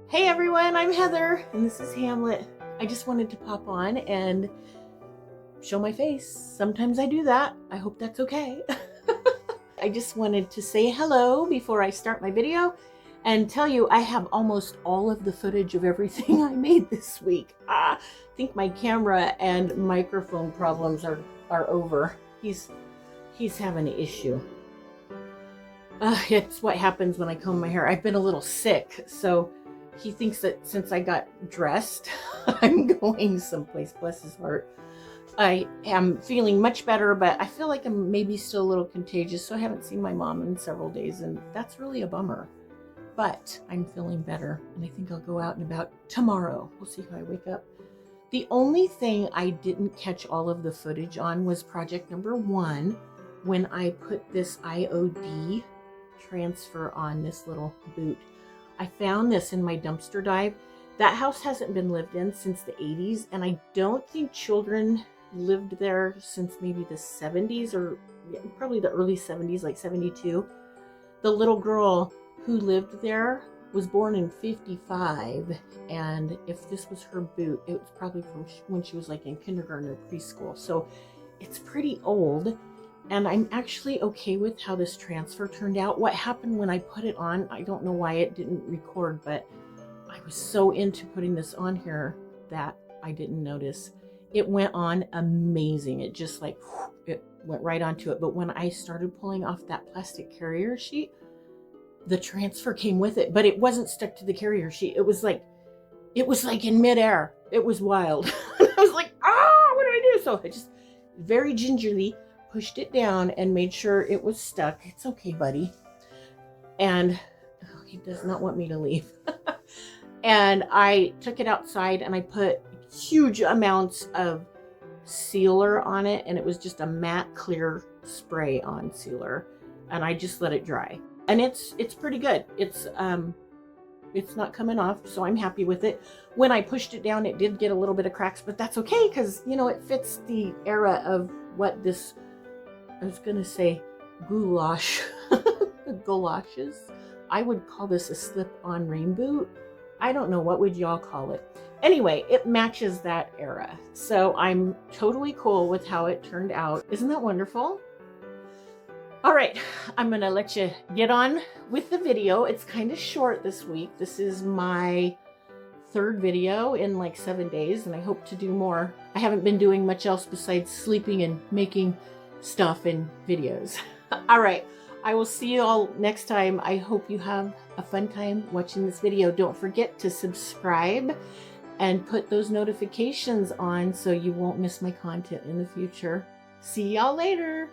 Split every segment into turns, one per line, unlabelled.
Hey everyone, I'm Heather and this is Hamlet. I just wanted to pop on and show my face. Sometimes I do that. I hope that's okay. I just wanted to say hello before I start my video and tell you I have almost all of the footage of everything I made this week. I think my camera and microphone problems are over. He's having an issue. It's what happens when I comb my hair. I've been a little sick, so he thinks that since I got dressed, I'm going someplace, bless his heart. I am feeling much better, but I feel like I'm maybe still a little contagious, so I haven't seen my mom in several days, and that's really a bummer. But I'm feeling better, and I think I'll go out and about tomorrow. We'll see how I wake up. The only thing I didn't catch all of the footage on was project number 1, when I put this IOD transfer on this little boot. I found this in my dumpster dive. That house hasn't been lived in since the 80s, and I don't think children lived there since maybe the 70s, or probably the early 70s, like 72. The little girl who lived there was born in 55, and if this was her boot, it was probably from when she was like in kindergarten or preschool. So it's pretty old, and I'm actually okay with how this transfer turned out. What happened when I put it on, I don't know why it didn't record, but I was so into putting this on here that I didn't notice. It went on amazing. It just like, it went right onto it. But when I started pulling off that plastic carrier sheet, the transfer came with it, but it wasn't stuck to the carrier sheet. It was like in midair. It was wild. I was like, what do I do? So I just very gingerly pushed it down and made sure it was stuck. It's okay, buddy. And he does not want me to leave. And I took it outside and I put huge amounts of sealer on it, and it was just a matte clear spray on sealer, and I just let it dry. And it's pretty good. It's not coming off, so I'm happy with it. When I pushed it down, it did get a little bit of cracks, but that's okay because, you know, it fits the era of what this, I was gonna say goulash, galoshes. I would call this a slip-on rain boot. I don't know, what would y'all call it? Anyway, it matches that era. So I'm totally cool with how it turned out. Isn't that wonderful? All right, I'm gonna let you get on with the video. It's kind of short this week. This is my 3rd video in like 7 days, and I hope to do more. I haven't been doing much else besides sleeping and making stuff and videos. All right, I will see you all next time. I hope you have a fun time watching this video. Don't forget to subscribe and put those notifications on so you won't miss my content in the future. See y'all later.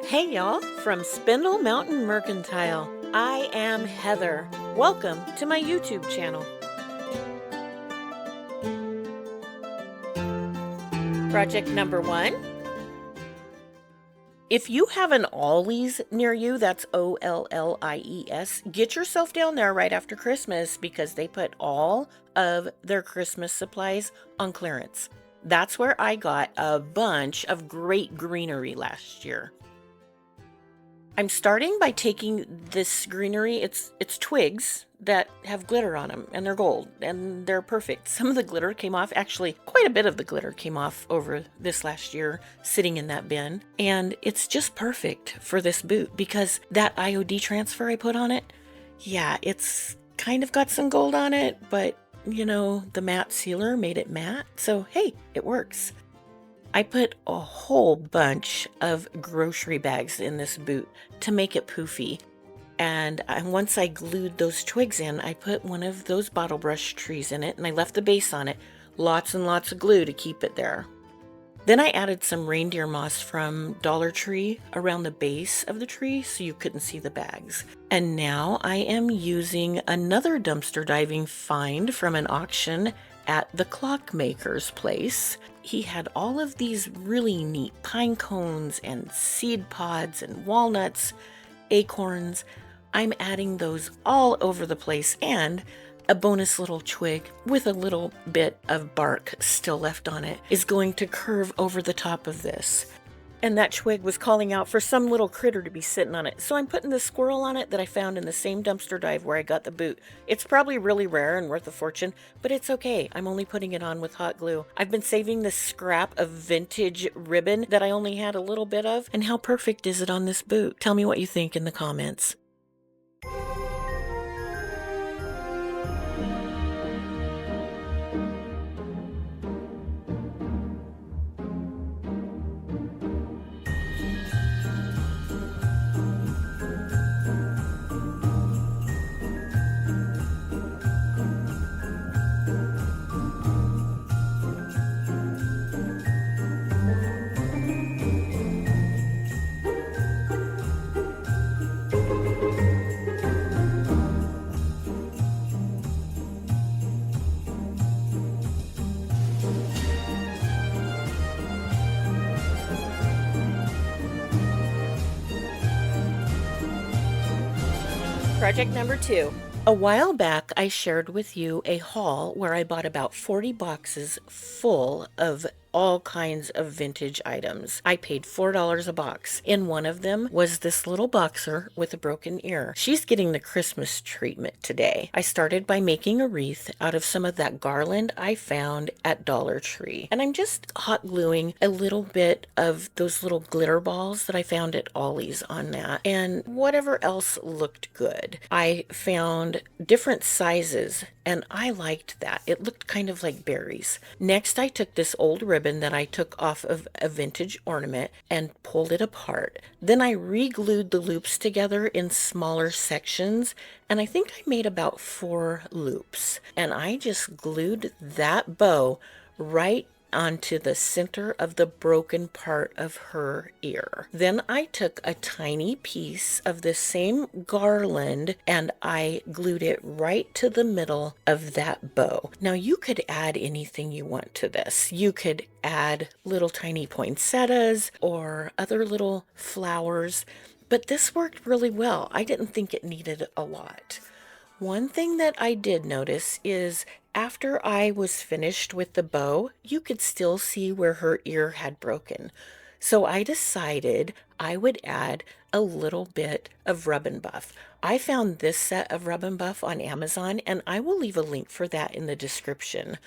Hey y'all, from Spindle Mountain Mercantile. I am Heather. Welcome to my YouTube channel. Project number 1. If you have an Ollie's near you, that's Ollies, get yourself down there right after Christmas because they put all of their Christmas supplies on clearance. That's where I got a bunch of great greenery last year. I'm starting by taking this greenery, it's twigs that have glitter on them, and they're gold, and they're perfect. Some of the glitter came off, actually quite a bit of the glitter came off over this last year sitting in that bin, and it's just perfect for this boot because that IOD transfer I put on it, yeah, it's kind of got some gold on it, but you know, the matte sealer made it matte, so hey, it works. I put a whole bunch of grocery bags in this boot to make it poofy. And once I glued those twigs in, I put one of those bottle brush trees in it, and I left the base on it. Lots and lots of glue to keep it there. Then I added some reindeer moss from Dollar Tree around the base of the tree so you couldn't see the bags. And now I am using another dumpster diving find from an auction at the clockmaker's place. He had all of these really neat pine cones and seed pods and walnuts, acorns. I'm adding those all over the place, and a bonus little twig with a little bit of bark still left on it is going to curve over the top of this. and that twig was calling out for some little critter to be sitting on it. So I'm putting the squirrel on it that I found in the same dumpster dive where I got the boot. It's probably really rare and worth a fortune, but it's okay. I'm only putting it on with hot glue. I've been saving this scrap of vintage ribbon that I only had a little bit of, and how perfect is it on this boot? Tell me what you think in the comments. Project number 2. A while back, I shared with you a haul where I bought about 40 boxes full of all kinds of vintage items. I paid $4 a box. In one of them was this little boxer with a broken ear. She's getting the Christmas treatment today. I started by making a wreath out of some of that garland I found at Dollar Tree. And I'm just hot gluing a little bit of those little glitter balls that I found at Ollie's on that, and whatever else looked good. I found different sizes, and I liked that. It looked kind of like berries. Next, I took this old ribbon that I took off of a vintage ornament and pulled it apart. Then I re-glued the loops together in smaller sections, and I think I made about 4 loops. And I just glued that bow right onto the center of the broken part of her ear. Then I took a tiny piece of the same garland and I glued it right to the middle of that bow. Now you could add anything you want to this. You could add little tiny poinsettias or other little flowers, but this worked really well. I didn't think it needed a lot. One thing that I did notice is after I was finished with the bow, you could still see where her ear had broken. So I decided I would add a little bit of Rub and Buff. I found this set of Rub and Buff on Amazon, and I will leave a link for that in the description.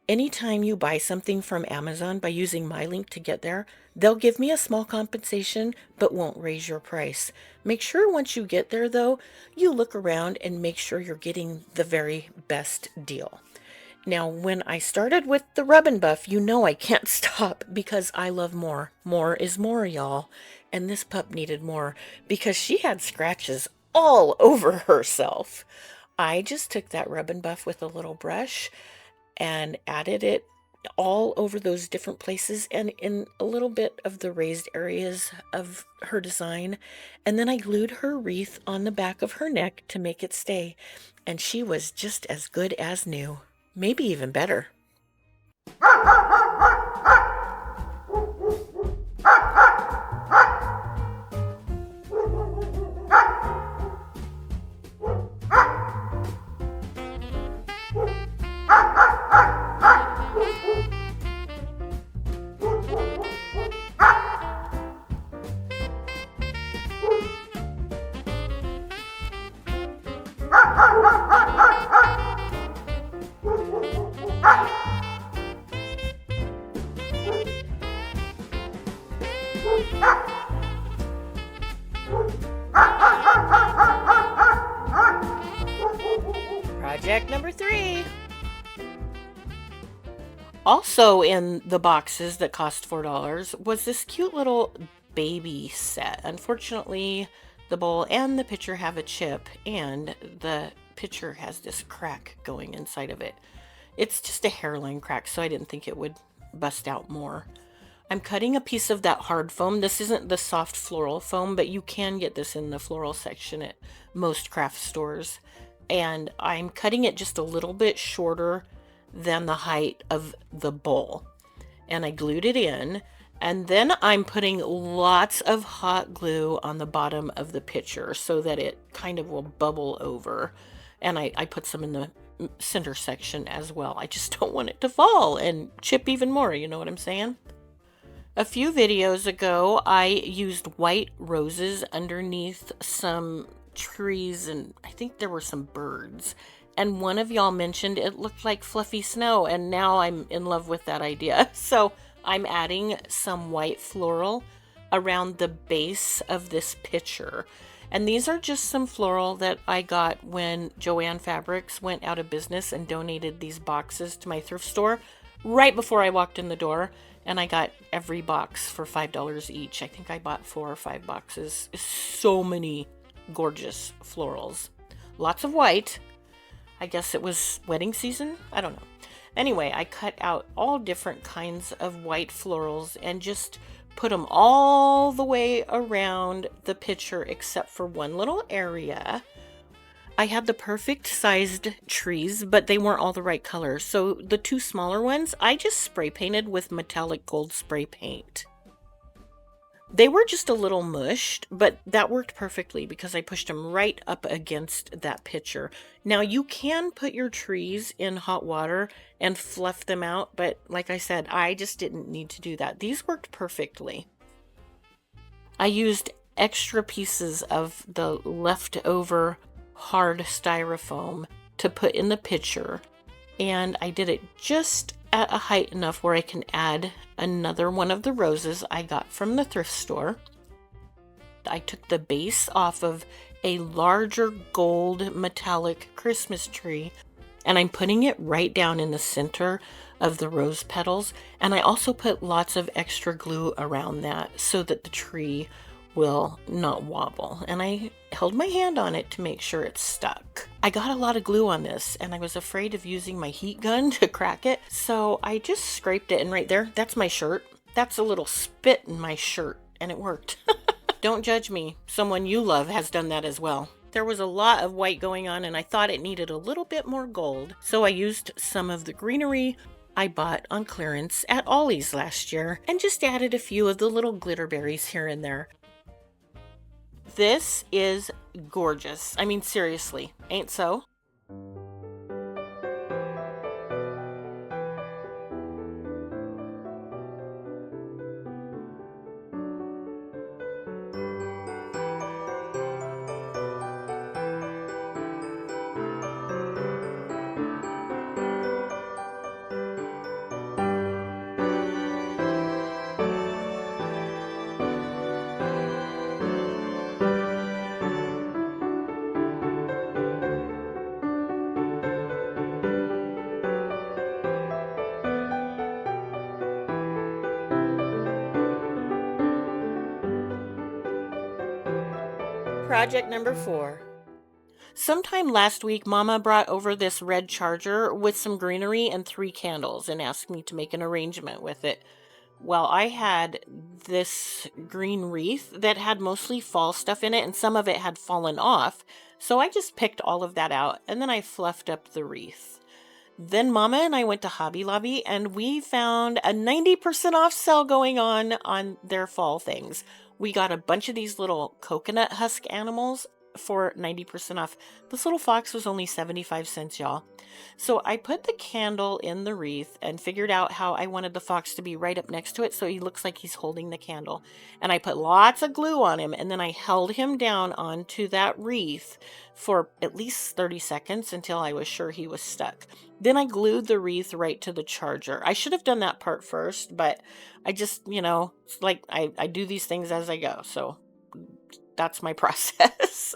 Anytime you buy something from Amazon by using my link to get there, they'll give me a small compensation but won't raise your price. Make sure once you get there though, you look around and make sure you're getting the very best deal. Now, when I started with the Rub and Buff, you know I can't stop because I love more. More is more, y'all. And this pup needed more because she had scratches all over herself. I just took that Rub and Buff with a little brush and added it all over those different places and in a little bit of the raised areas of her design. And then I glued her wreath on the back of her neck to make it stay. And she was just as good as new. Maybe even better. Project number 3. Also in the boxes that cost $4 was this cute little baby set. Unfortunately, the bowl and the pitcher have a chip, and the pitcher has this crack going inside of it. It's just a hairline crack, so I didn't think it would bust out more. I'm cutting a piece of that hard foam. This isn't the soft floral foam, but you can get this in the floral section at most craft stores. And I'm cutting it just a little bit shorter than the height of the bowl. And I glued it in. And then I'm putting lots of hot glue on the bottom of the pitcher so that it kind of will bubble over. And I put some in the center section as well. I just don't want it to fall and chip even more, you know what I'm saying? A few videos ago, I used white roses underneath some trees, and I think there were some birds. And one of y'all mentioned it looked like fluffy snow, and now I'm in love with that idea. So I'm adding some white floral around the base of this picture. And these are just some floral that I got when Joann Fabrics went out of business and donated these boxes to my thrift store right before I walked in the door. And I got every box for $5 each. I think I bought 4 or 5 boxes. So many gorgeous florals. Lots of white. I guess it was wedding season? I don't know. Anyway, I cut out all different kinds of white florals and just put them all the way around the picture except for one little area. I had the perfect sized trees, but they weren't all the right color. So the 2 smaller ones, I just spray painted with metallic gold spray paint. They were just a little mushed, but that worked perfectly because I pushed them right up against that picture. Now you can put your trees in hot water and fluff them out, but like I said, I just didn't need to do that. These worked perfectly. I used extra pieces of the leftover hard styrofoam to put in the picture, and I did it just at a height enough where I can add another one of the roses I got from the thrift store. I took the base off of a larger gold metallic Christmas tree, and I'm putting it right down in the center of the rose petals, and I also put lots of extra glue around that so that the tree will not wobble, and I held my hand on it to make sure it stuck. I got a lot of glue on this and I was afraid of using my heat gun to crack it, so I just scraped it, and right there, that's my shirt. That's a little spit in my shirt, and it worked. Don't judge me. Someone you love has done that as well. There was a lot of white going on and I thought it needed a little bit more gold, so I used some of the greenery I bought on clearance at Ollie's last year and just added a few of the little glitter berries here and there. This is gorgeous. I mean, seriously, ain't so? Project number 4. Sometime last week, Mama brought over this red charger with some greenery and 3 candles and asked me to make an arrangement with it. Well, I had this green wreath that had mostly fall stuff in it, and some of it had fallen off. So I just picked all of that out, and then I fluffed up the wreath. Then Mama and I went to Hobby Lobby, and we found a 90% off sale going on their fall things. We got a bunch of these little coconut husk animals for 90% off. This little fox was only 75 cents, y'all. So I put the candle in the wreath and figured out how I wanted the fox to be right up next to it so he looks like he's holding the candle. And I put lots of glue on him, and then I held him down onto that wreath for at least 30 seconds until I was sure he was stuck. Then I glued the wreath right to the charger. I should have done that part first, but I just, it's like I do these things as I go. So that's my process.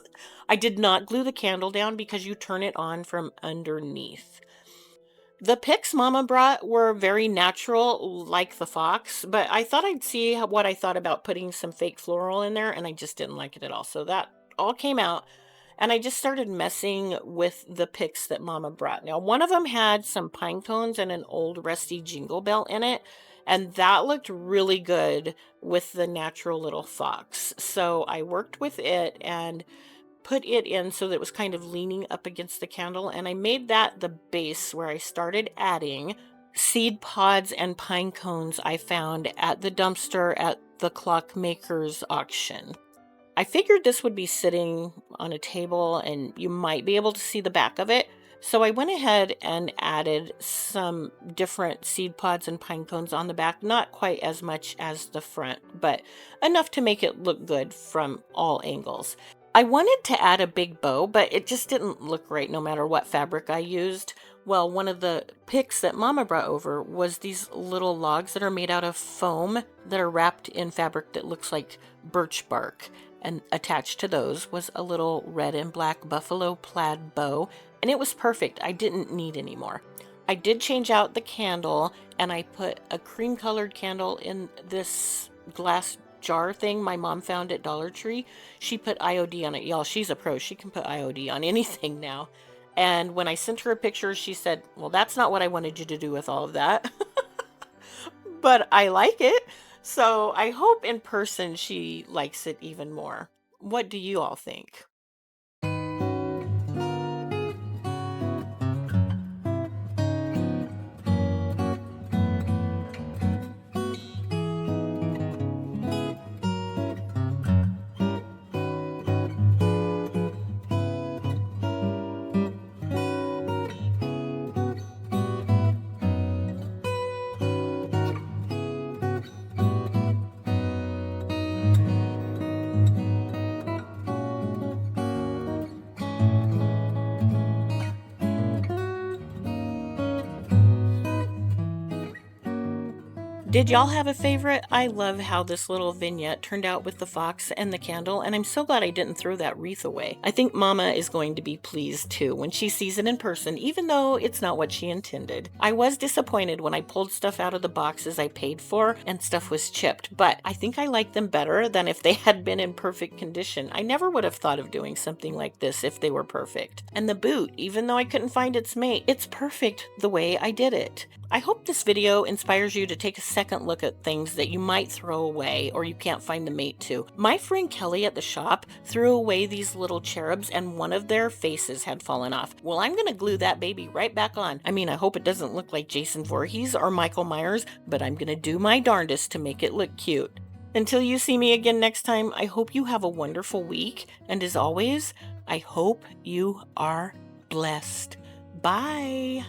I did not glue the candle down because you turn it on from underneath. The picks Mama brought were very natural, like the fox, but I thought I'd see what I thought about putting some fake floral in there, and I just didn't like it at all. So that all came out, and I just started messing with the picks that Mama brought. Now, one of them had some pine cones and an old rusty jingle bell in it, and that looked really good with the natural little fox. So I worked with it and put it in so that it was kind of leaning up against the candle, and I made that the base where I started adding seed pods and pine cones I found at the dumpster at the clockmaker's auction. I figured this would be sitting on a table and you might be able to see the back of it, So I went ahead and added some different seed pods and pine cones on the back, not quite as much as the front, but enough to make it look good from all angles. I wanted to add a big bow, but it just didn't look right no matter what fabric I used. Well, one of the picks that Mama brought over was these little logs that are made out of foam that are wrapped in fabric that looks like birch bark. And attached to those was a little red and black buffalo plaid bow, and it was perfect. I didn't need any more. I did change out the candle, and I put a cream colored candle in this glass jar thing my mom found at Dollar Tree. She put IOD on it. Y'all, she's a pro. She can put IOD on anything now. And when I sent her a picture, she said, well, that's not what I wanted you to do with all of that. But I like it. So I hope in person she likes it even more. What do you all think? Did y'all have a favorite? I love how this little vignette turned out with the fox and the candle, and I'm so glad I didn't throw that wreath away. I think Mama is going to be pleased too when she sees it in person, even though it's not what she intended. I was disappointed when I pulled stuff out of the boxes I paid for and stuff was chipped, but I think I like them better than if they had been in perfect condition. I never would have thought of doing something like this if they were perfect. And the boot, even though I couldn't find its mate, it's perfect the way I did it. I hope this video inspires you to take a second look at things that you might throw away or you can't find the mate to. My friend Kelly at the shop threw away these little cherubs and one of their faces had fallen off. Well, I'm going to glue that baby right back on. I mean, I hope it doesn't look like Jason Voorhees or Michael Myers, but I'm going to do my darndest to make it look cute. Until you see me again next time, I hope you have a wonderful week. And as always, I hope you are blessed. Bye.